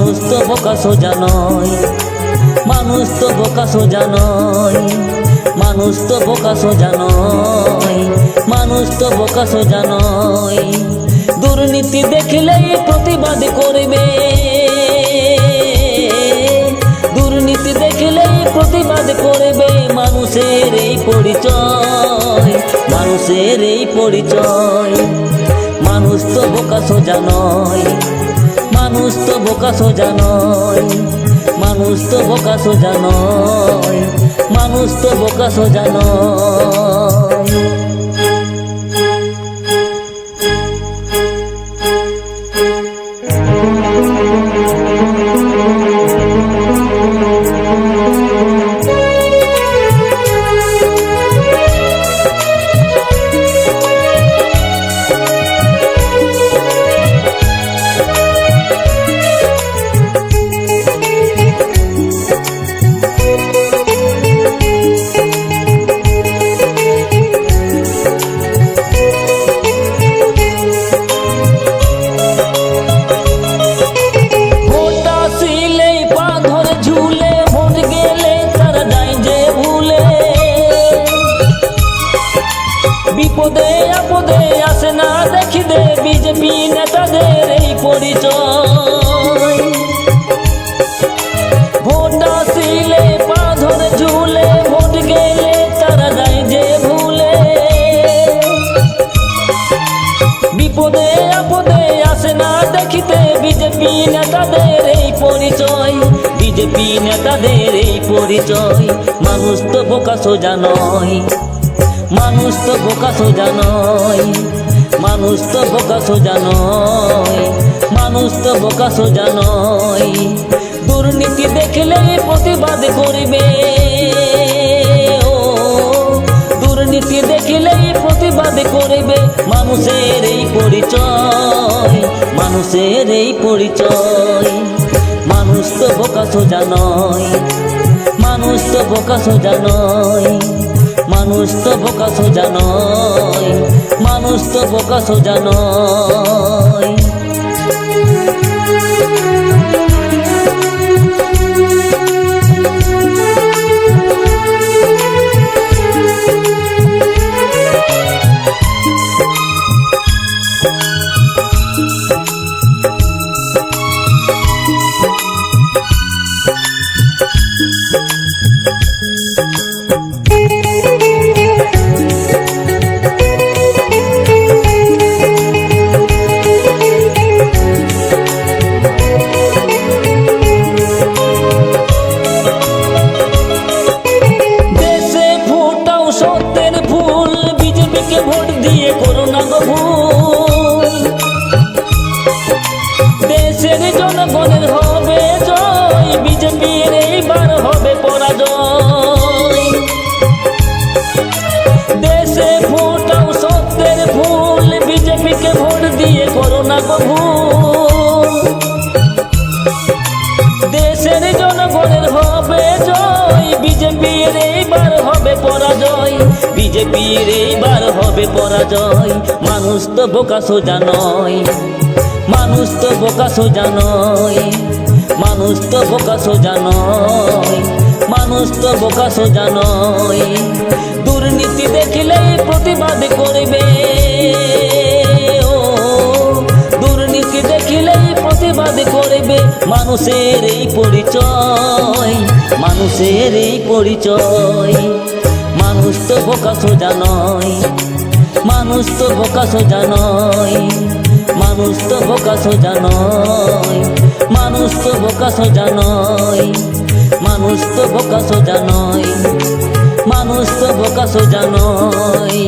মানুষ তো বোকা সোজা নয়, মানুষ তো বোকা সোজা নয়, মানুষ তো বোকা সোজা নয়, মানুষ তো বোকা সোজা নয়। দুর্নীতি দেখলেই প্রতিবাদ করবে, দুর্নীতি দেখলেই প্রতিবাদ করবে। মানুষের এই পরিচয়, মানুষের এই পরিচয়। মানুষ তো বোকা সোজা নয়, মানুষ তো বোকা সোজা নয়, মানুষ তো বোকা সোজা নয়, মানুষ তো বোকা সোজা নয়। বিপদে আপদে আসে না দেখি দে বিজেপি নেতাদের এই পরিচয়। ভোট আসিলে পা ধরে ঝুলে, ভোট গেলে তারা যায় যে ভুলে। বিপদে আপদে আসে না দেখিতে বিজেপি নেতাদের এই পরিচয়, বিজেপি নেতাদের এই পরিচয়। মানুষ তো বোকা সোজা নয়, মানুষ তো বোকা সোজা নয়, মানুষ তো বোকা সোজা নয়, মানুষ তো বোকা সোজা নয়। দুর্নীতি দেখলে প্রতিবাদ করবে, ও দুর্নীতি দেখলে প্রতিবাদ করবে। মানুষের এই পরিচয়, মানুষের এই পরিচয়। মানুষ তো বোকা সোজা নয়, মানুষ তো বোকা সোজা নয়, মানুষ তো বোকা সোজা নয়, মানুষ তো বোকা সোজা নয়। ভোট দিয়ে করো না গো ভুল, দেশের জনগণের হবে জয়, বিজেপির এইবার হবে পরাজয়। দেশে ফোটাও সত্যের ফুল, বিজেপিকে ভোট দিয়ে করো না গো ভুল, দেশের জনগণের হবে জয়, বিজেপির এইবার হবে পরাজয়, বিজেপির এইবার হবে পরাজয়। মানুষ তো বোকা সোজা নয়, মানুষ তো বোকা সোজা নয়, মানুষ তো বোকা সোজা নয়, মানুষ তো বোকা সোজা নয়। দুর্নীতি দেখলে প্রতিবাদ করবে, ও দুর্নীতি দেখলে প্রতিবাদ করবে। মানুষের এই পরিচয়, মানুষের এই পরিচয়। মানুষ তো বোকা সোজা নয়, মানুষ তো বোকা সোজা নয়, মানুষ তো বোকা সোজা নয়, মানুষ তো বোকা সোজা নয়, মানুষ তো বোকা সোজা নয়, মানুষ তো বোকা সোজা নয়।